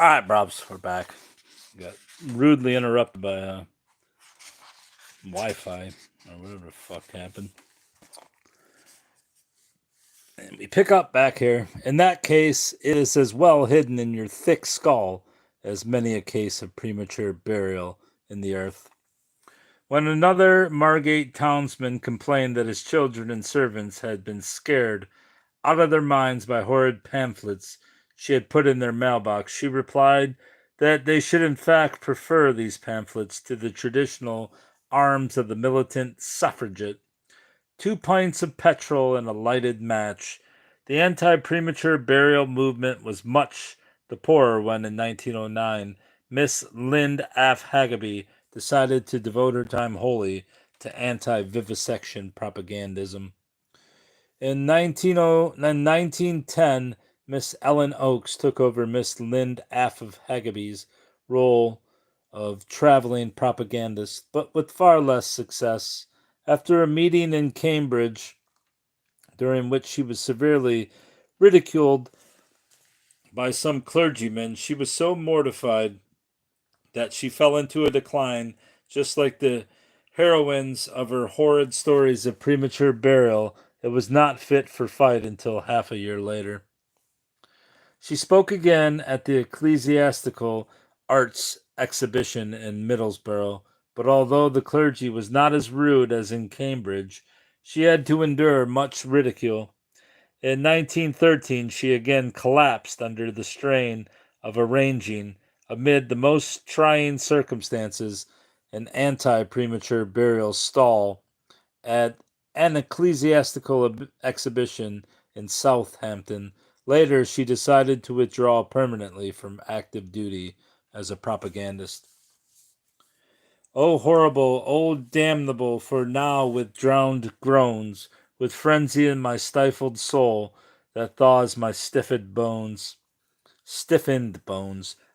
All right, Brobs, we're back. Got rudely interrupted by Wi-Fi or whatever the fuck happened. And we pick up back here. In that case, it is as well hidden in your thick skull as many a case of premature burial in the earth. When another Margate townsman complained that his children and servants had been scared out of their minds by horrid pamphlets she had put in their mailbox, she replied that they should in fact prefer these pamphlets to the traditional arms of the militant suffragette. 2 pints of petrol and a lighted match. The anti-premature burial movement was much the poorer when, in 1909, Miss Lind Af Haggerby decided to devote her time wholly to anti-vivisection propagandism. In 1910, Miss Ellen Oakes took over Miss Lind Af of Haggerby's role of traveling propagandist, but with far less success. After a meeting in Cambridge, during which she was severely ridiculed by some clergymen, she was so mortified that she fell into a decline, just like the heroines of her horrid stories of premature burial. It was not fit for fight until half a year later. She spoke again at the Ecclesiastical Arts Exhibition in Middlesbrough, but although the clergy was not as rude as in Cambridge, she had to endure much ridicule. In 1913, she again collapsed under the strain of arranging, amid the most trying circumstances, an anti-premature burial stall at an ecclesiastical exhibition in Southampton. Later, she decided to withdraw permanently from active duty as a propagandist. Oh, horrible, oh, damnable, for now with drowned groans, with frenzy in my stifled soul, that thaws my stiffened bones,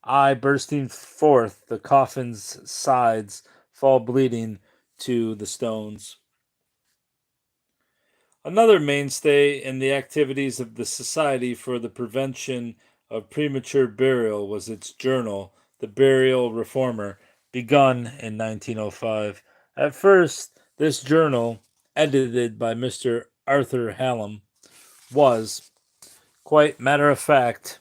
I bursting forth, the coffin's sides fall bleeding to the stones. Another mainstay in the activities of the Society for the Prevention of Premature Burial was its journal, The Burial Reformer, begun in 1905. At first, this journal, edited by Mr. Arthur Hallam, was, quite matter of fact,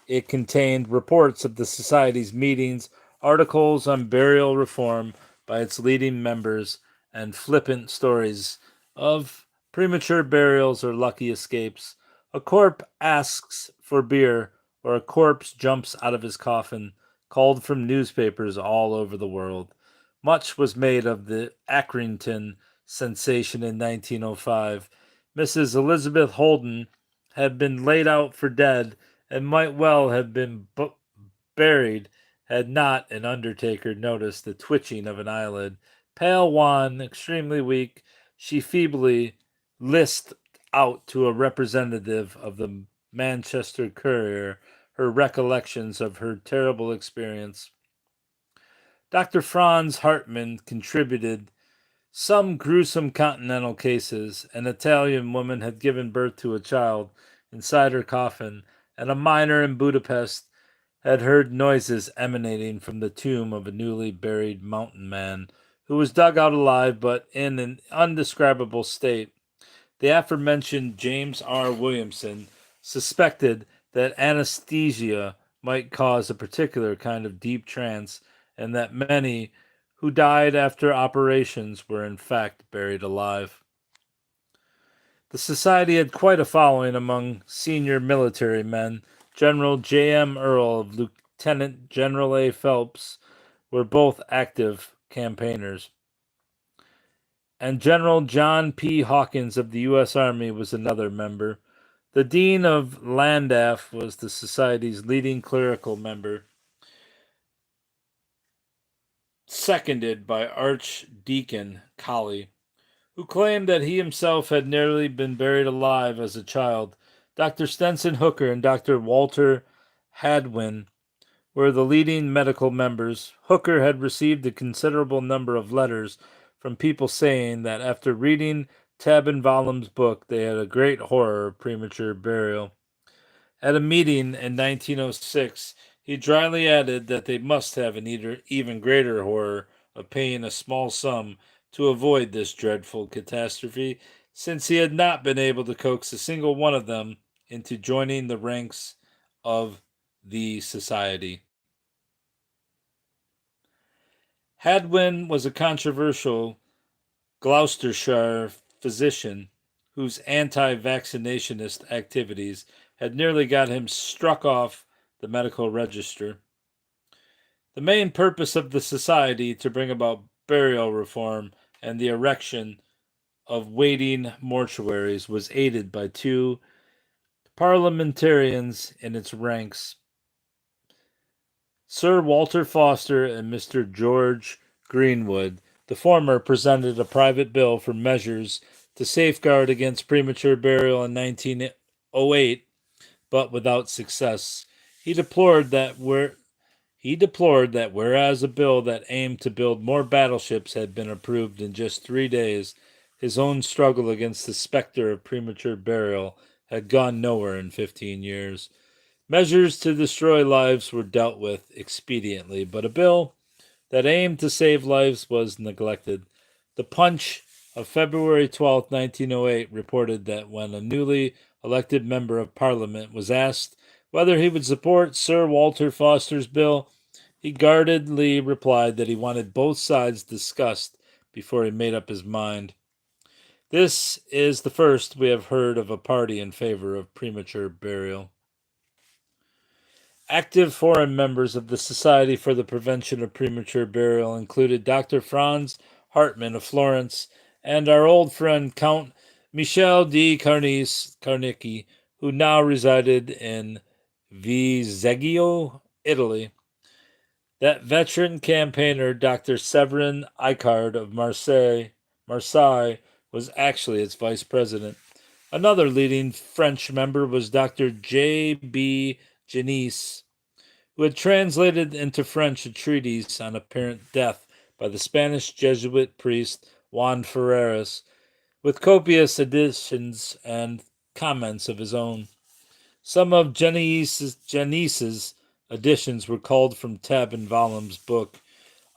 it contained reports of the Society's meetings, articles on burial reform by its leading members, and flippant stories of premature burials or lucky escapes. A corpse asks for beer, or a corpse jumps out of his coffin, called from newspapers all over the world. Much was made of the Accrington sensation in 1905. Mrs. Elizabeth Holden had been laid out for dead and might well have been buried had not an undertaker noticed the twitching of an eyelid. Pale, wan, extremely weak, she feebly lisped out to a representative of the Manchester Courier her recollections of her terrible experience. Dr. Franz Hartmann contributed some gruesome continental cases. An Italian woman had given birth to a child inside her coffin, and a miner in Budapest had heard noises emanating from the tomb of a newly buried mountain man who was dug out alive but in an undescribable state. The aforementioned James R. Williamson suspected that anesthesia might cause a particular kind of deep trance, and that many who died after operations were in fact buried alive. The society had quite a following among senior military men. General J. M. Earl and Lieutenant General A. Phelps were both active campaigners, and General John P. Hawkins of the U.S. Army was another member. The Dean of Llandaff was the society's leading clerical member, seconded by Archdeacon Colley, who claimed that he himself had nearly been buried alive as a child. Dr. Stenson Hooker and Dr. Walter Hadwin were the leading medical members. Hooker had received a considerable number of letters from people saying that after reading Tabenbaum's book, they had a great horror of premature burial. At a meeting in 1906, He dryly added that they must have an even greater horror of paying a small sum to avoid this dreadful catastrophe, since he had not been able to coax a single one of them into joining the ranks of the society. Hadwin was a controversial Gloucestershire physician whose anti vaccinationist activities had nearly got him struck off the medical register. The main purpose of the society to bring about burial reform and the erection of waiting mortuaries was aided by two parliamentarians in its ranks, Sir Walter Foster and Mr. George Greenwood. The former presented a private bill for measures to safeguard against premature burial in 1908, but without success. He deplored that whereas a bill that aimed to build more battleships had been approved in just 3 days, his own struggle against the specter of premature burial had gone nowhere in 15 years. Measures to destroy lives were dealt with expediently, but a bill that aimed to save lives was neglected. The Punch of February 12, 1908 reported that when a newly elected member of Parliament was asked whether he would support Sir Walter Foster's bill, he guardedly replied that he wanted both sides discussed before he made up his mind. This is the first we have heard of a party in favor of premature burial. Active foreign members of the Society for the Prevention of Premature Burial included Dr. Franz Hartmann of Florence and our old friend Count Michel de Carnicki, who now resided in Vizeggio, Italy. That veteran campaigner, Dr. Severin Icard of Marseille, was actually its vice president. Another leading French member was Dr. J.B. Genisse, who had translated into French a treatise on apparent death by the Spanish Jesuit priest Juan Ferreras, with copious additions and comments of his own. Some of Genisse's additions were culled from Tab and Volume's book.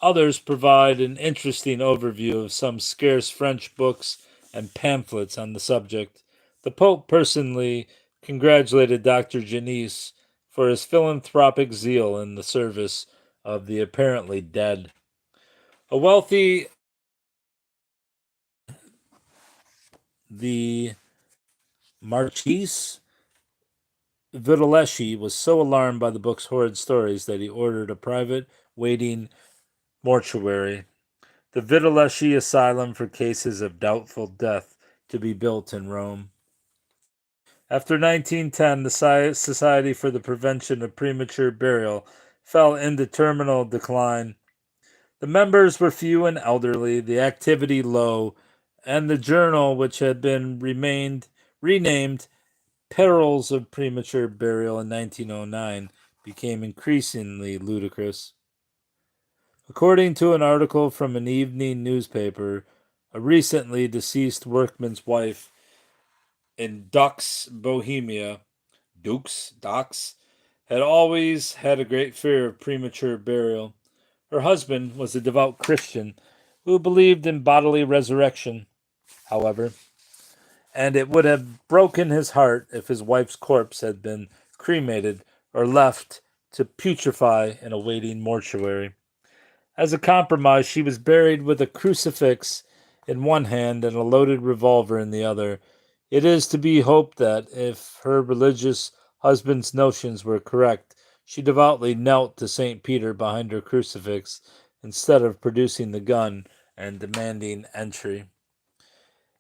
Others provide an interesting overview of some scarce French books and pamphlets on the subject. The Pope personally congratulated Dr. Genisse for his philanthropic zeal in the service of the apparently dead. A wealthy, the Marchese Vitelleschi was so alarmed by the book's horrid stories that he ordered a private waiting mortuary, the Vitelleschi Asylum for cases of doubtful death, to be built in Rome. After 1910, the Society for the Prevention of Premature Burial fell into terminal decline. The members were few and elderly, the activity low, and the journal, which had been renamed Perils of Premature Burial in 1909, became increasingly ludicrous. According to an article from an evening newspaper, a recently deceased workman's wife in Dux, Bohemia, Dux, had always had a great fear of premature burial. Her husband was a devout Christian who believed in bodily resurrection, however, and it would have broken his heart if his wife's corpse had been cremated or left to putrefy in a waiting mortuary. As a compromise, she was buried with a crucifix in one hand and a loaded revolver in the other. It is to be hoped that, if her religious husband's notions were correct, she devoutly knelt to St. Peter behind her crucifix instead of producing the gun and demanding entry.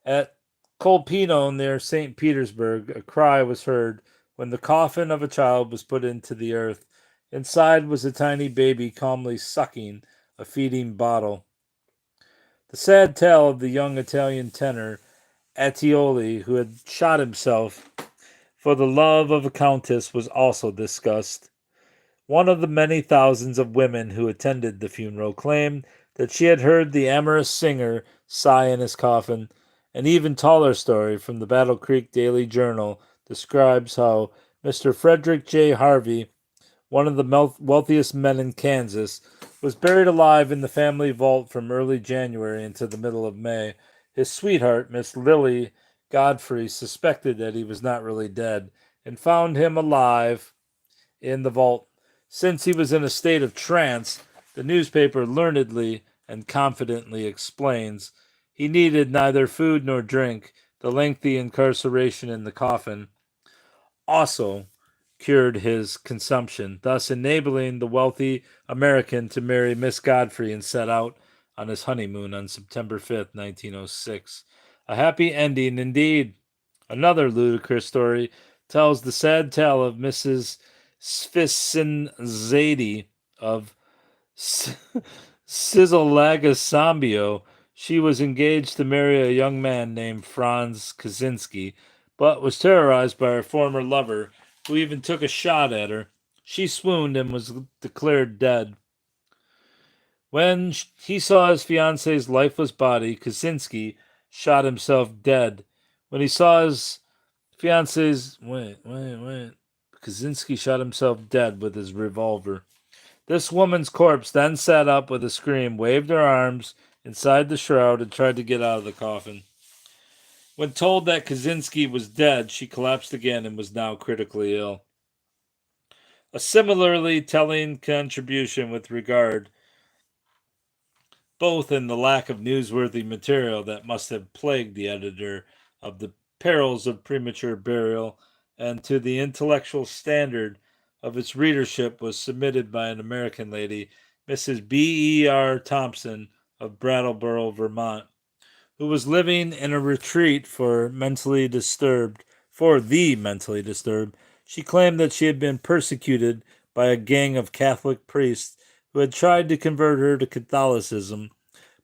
At Colpino, near St. Petersburg, a cry was heard when the coffin of a child was put into the earth. Inside was a tiny baby calmly sucking a feeding bottle. The sad tale of the young Italian tenor, Attioli, who had shot himself for the love of a countess, was also discussed. One of the many thousands of women who attended the funeral claimed that she had heard the amorous singer sigh in his coffin. An even taller story from the Battle Creek Daily Journal describes how Mr. Frederick J. Harvey one of the wealthiest men in Kansas, was buried alive in the family vault from early January into the middle of May. His sweetheart, Miss Lily Godfrey, suspected that he was not really dead and found him alive in the vault. Since he was in a state of trance, the newspaper learnedly and confidently explains he needed neither food nor drink. The lengthy incarceration in the coffin also cured his consumption, thus enabling the wealthy American to marry Miss Godfrey and set out on his honeymoon on September 5th, 1906. A happy ending indeed. Another ludicrous story tells the sad tale of Mrs. Svissinzade of Sizzlelagasambio. She was engaged to marry a young man named Franz Kaczynski, but was terrorized by her former lover, who even took a shot at her. She swooned and was declared dead. When he saw his fiance's lifeless body, Kaczynski shot himself dead. When he saw his fiance's Kaczynski shot himself dead with his revolver. This woman's corpse then sat up with a scream, waved her arms inside the shroud, and tried to get out of the coffin. When told that Kaczynski was dead, she collapsed again and was now critically ill. A similarly telling contribution with regard both in the lack of newsworthy material that must have plagued the editor of The Perils of Premature Burial and to the intellectual standard of its readership was submitted by an American lady, Mrs. B.E.R. Thompson of Brattleboro, Vermont, who was living in a retreat for the mentally disturbed. She claimed that she had been persecuted by a gang of Catholic priests who had tried to convert her to Catholicism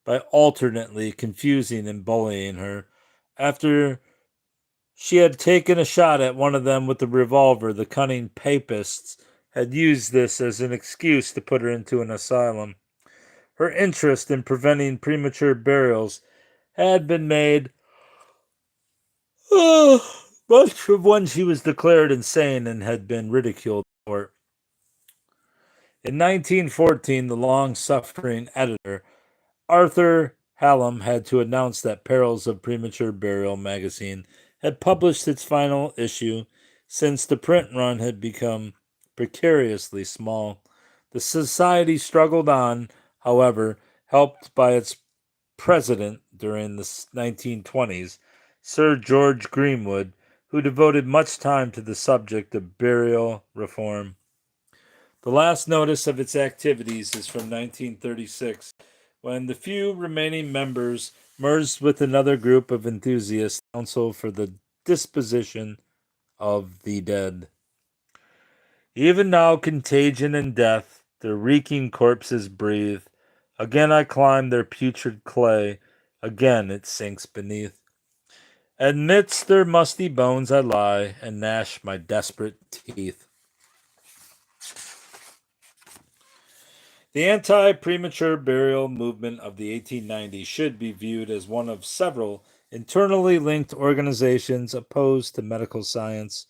by alternately confusing and bullying her. After she had taken a shot at one of them with a revolver, the cunning papists had used this as an excuse to put her into an asylum. Her interest in preventing premature burials had been made much of when she was declared insane and had been ridiculed for it. In 1914, the long-suffering editor, Arthur Hallam, had to announce that Perils of Premature Burial magazine had published its final issue since the print run had become precariously small. The society struggled on, however, helped by its president during the 1920s, Sir George Greenwood, who devoted much time to the subject of burial reform. The last notice of its activities is from 1936, when the few remaining members merged with another group of enthusiasts council for the disposition of the dead. Even now contagion and death their reeking corpses breathe. Again I climb their putrid clay, again it sinks beneath. Amidst their musty bones I lie, and gnash my desperate teeth. The anti-premature burial movement of the 1890s should be viewed as one of several internally linked organizations opposed to medical science.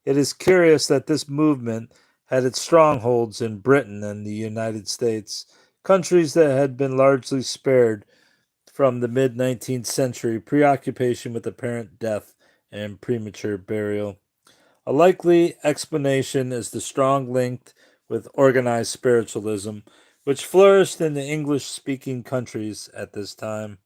It is curious that this movement had its strongholds in Britain and the United States, countries that had been largely spared from the mid-19th century preoccupation with apparent death and premature burial. A likely explanation is the strong link with organized spiritualism, which flourished in the English-speaking countries at this time.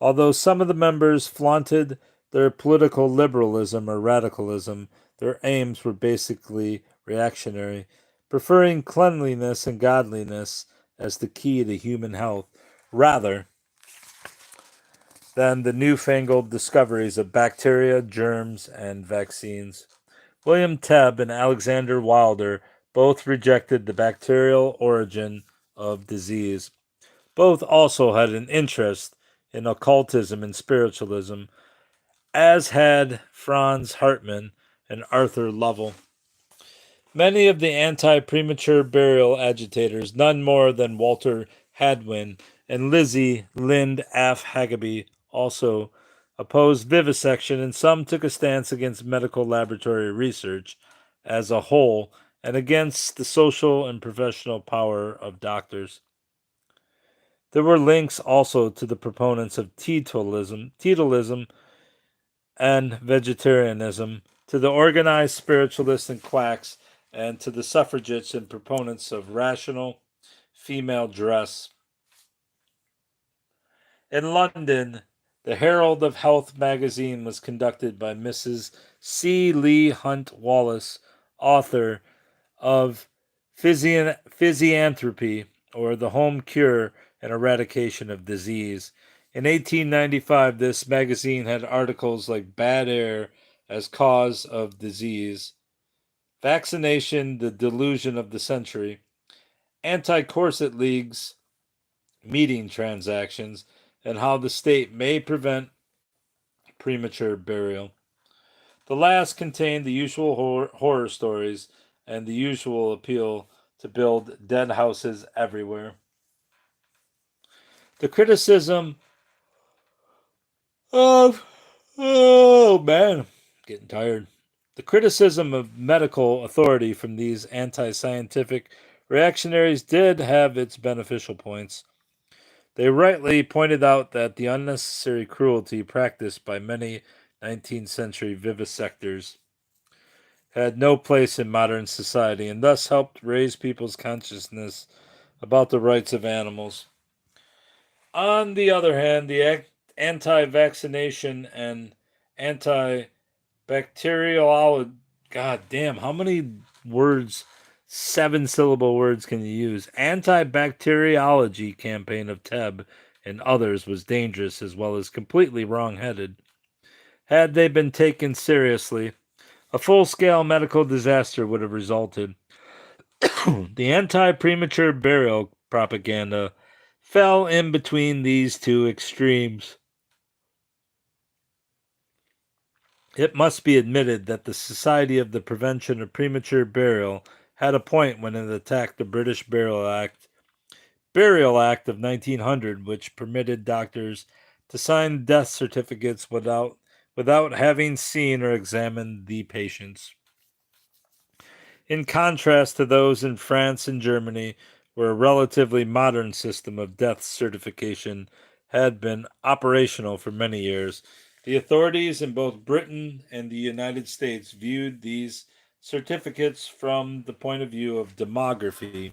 Although some of the members flaunted their political liberalism or radicalism, their aims were basically reactionary, preferring cleanliness and godliness as the key to human health, rather than the newfangled discoveries of bacteria, germs, and vaccines. William Tebb and Alexander Wilder both rejected the bacterial origin of disease. Both also had an interest in occultism and spiritualism, as had Franz Hartmann and Arthur Lovell. Many of the anti-premature burial agitators, none more than Walter Hadwin and Lizzie Lind Af Hageby, also opposed vivisection, and some took a stance against medical laboratory research as a whole and against the social and professional power of doctors. There were links also to the proponents of teetotalism and vegetarianism, to the organized spiritualists and quacks, and to the suffragettes and proponents of rational female dress. In London, the Herald of Health magazine was conducted by Mrs. C. Lee Hunt Wallace, author of Physianthropy, or the Home Cure and Eradication of Disease. In 1895, this magazine had articles like Bad Air as Cause of Disease, Vaccination, the Delusion of the Century, Anti Corset Leagues, Meeting Transactions, and How the State May Prevent Premature Burial. The last contained the usual horror stories and the usual appeal to build dead houses everywhere. The criticism of, oh man, getting tired. The criticism of medical authority from these anti scientific reactionaries did have its beneficial points. They rightly pointed out that the unnecessary cruelty practiced by many 19th century vivisectors had no place in modern society and thus helped raise people's consciousness about the rights of animals. On the other hand, the anti vaccination and anti bacterial, god damn, how many words, 7-syllable words can you use? Antibacteriology campaign of Tebb and others was dangerous as well as completely wrong-headed. Had they been taken seriously, a full-scale medical disaster would have resulted. The anti-premature burial propaganda fell in between these two extremes. It must be admitted that the Society of the Prevention of Premature Burial had a point when it attacked the British Burial Act of 1900, which permitted doctors to sign death certificates without having seen or examined the patients. In contrast to those in France and Germany, where a relatively modern system of death certification had been operational for many years, the authorities in both Britain and the United States viewed these certificates from the point of view of demography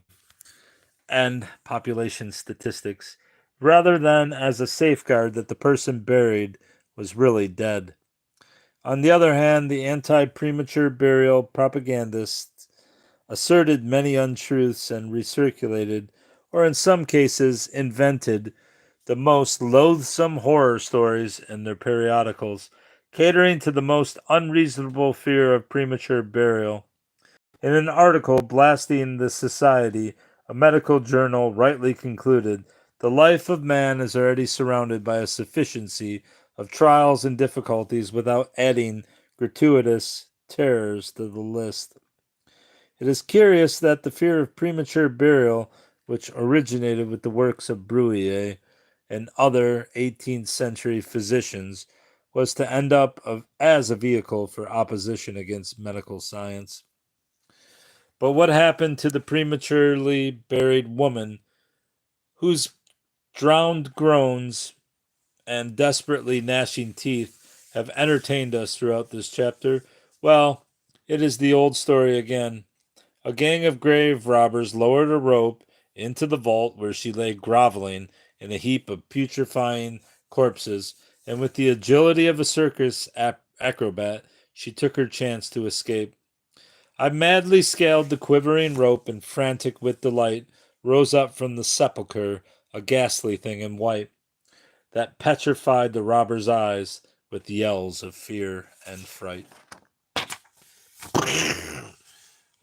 and population statistics, rather than as a safeguard that the person buried was really dead. On the other hand, the anti premature burial propagandists asserted many untruths and recirculated, or in some cases invented, the most loathsome horror stories in their periodicals, catering to the most unreasonable fear of premature burial. In an article blasting the society, a medical journal rightly concluded, the life of man is already surrounded by a sufficiency of trials and difficulties without adding gratuitous terrors to the list. It is curious that the fear of premature burial, which originated with the works of Bruyère and other 18th century physicians, was to end up as a vehicle for opposition against medical science. But what happened to the prematurely buried woman whose drowned groans and desperately gnashing teeth have entertained us throughout this chapter? Well, it is the old story again. A gang of grave robbers lowered a rope into the vault where she lay groveling in a heap of putrefying corpses, and with the agility of a circus acrobat, she took her chance to escape. I madly scaled the quivering rope and, frantic with delight, rose up from the sepulchre, a ghastly thing in white, that petrified the robber's eyes with yells of fear and fright.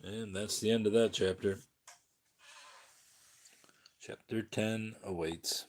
And that's the end of that chapter. Chapter 10 awaits.